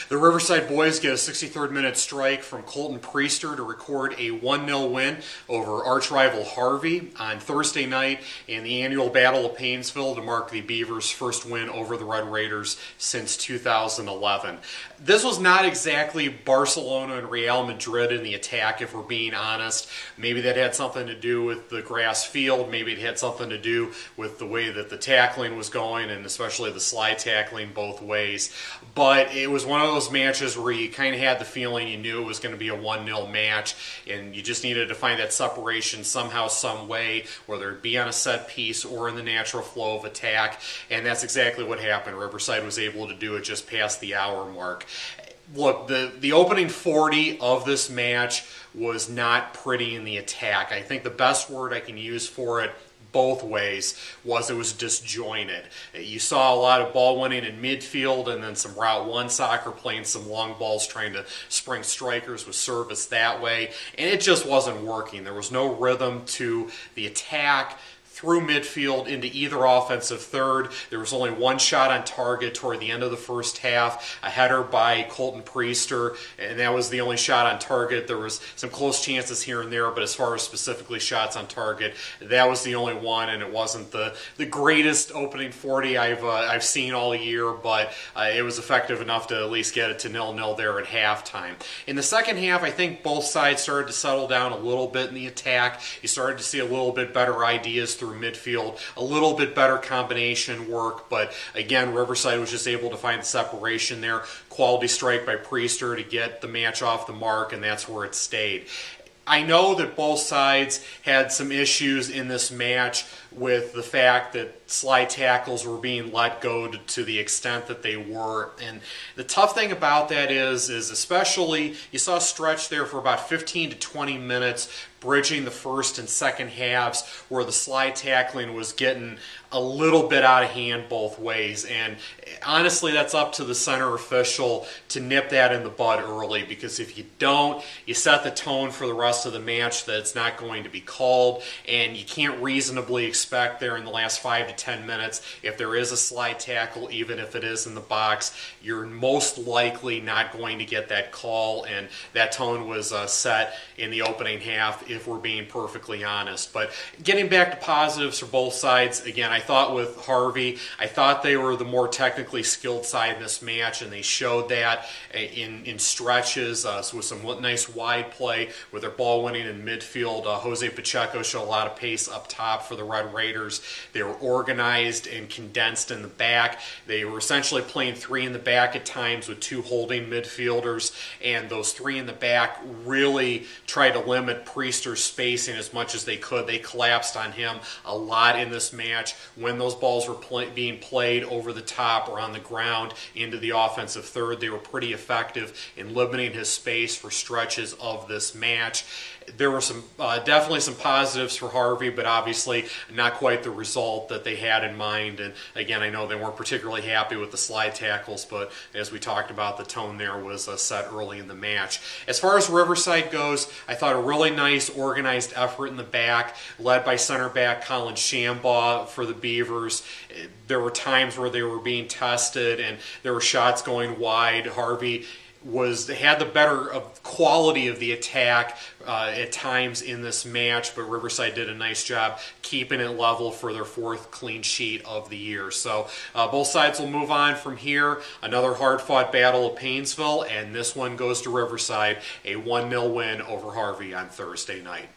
The Riverside boys get a 63rd minute strike from Colton Priester to record a 1-0 win over arch-rival Harvey on Thursday night in the annual Battle of Painesville to mark the Beavers' first win over the Red Raiders since 2011. This was not exactly Barcelona and Real Madrid in the attack, if we're being honest. Maybe that had something to do with the grass field. Maybe it had something to do with the way that the tackling was going, and especially the slide tackling both ways. But it was one of those matches where you kind of had the feeling you knew it was going to be a 1-0 match, and you just needed to find that separation somehow, some way, whether it be on a set piece or in the natural flow of attack, and that's exactly what happened. Riverside was able to do it just past the hour mark. Look, the opening 40 of this match was not pretty in the attack. I think the best word I can use for it both ways was it was disjointed. You saw a lot of ball winning in midfield and then some Route 1 soccer playing some long balls trying to spring strikers with service that way, and it just wasn't working. There was no rhythm to the attack through midfield into either offensive third. There was only one shot on target toward the end of the first half, a header by Colton Priester, and that was the only shot on target. There was some close chances here and there, but as far as specifically shots on target, that was the only one, and it wasn't the greatest opening 40 I've seen all year, but it was effective enough to at least get it to 0-0 there at halftime. In the second half, I think both sides started to settle down a little bit in the attack. You started to see a little bit better ideas through midfield, a little bit better combination work, but again, Riverside was just able to find the separation there. Quality strike by Priester to get the match off the mark, and that's where it stayed. I know that both sides had some issues in this match with the fact that slide tackles were being let go to the extent that they were. And the tough thing about that is especially you saw a stretch there for about 15 to 20 minutes bridging the first and second halves where the slide tackling was getting a little bit out of hand both ways. And honestly, that's up to the center official to nip that in the bud early, because if you don't, you set the tone for the rest of the match that it's not going to be called, and you can't reasonably expect there in the last 5 to 10 minutes, if there is a slide tackle, even if it is in the box, you're most likely not going to get that call, and that tone was set in the opening half, if we're being perfectly honest. But getting back to positives for both sides, again, I thought with Harvey, I thought they were the more technically skilled side in this match, and they showed that in stretches, with some nice wide play with their ball winning in midfield. Jose Pacheco showed a lot of pace up top for the Red Raiders. They were organized and condensed in the back. They were essentially playing three in the back at times with two holding midfielders, and those three in the back really tried to limit Priester's spacing as much as they could. They collapsed on him a lot in this match. When those balls were being played over the top or on the ground into the offensive third, they were pretty effective in limiting his space for stretches of this match. There were definitely some positives for Harvey, but obviously not quite the result that they had in mind. And again, I know they weren't particularly happy with the slide tackles, but as we talked about, the tone there was set early in the match. As far as Riverside goes, I thought a really nice organized effort in the back, led by center back Colin Shambaugh for the Beavers. There were times where they were being tested and there were shots going wide. Harvey had the better quality of the attack at times in this match, but Riverside did a nice job keeping it level for their fourth clean sheet of the year. So both sides will move on from here. Another hard-fought battle of Painesville, and this one goes to Riverside, a 1-0 win over Harvey on Thursday night.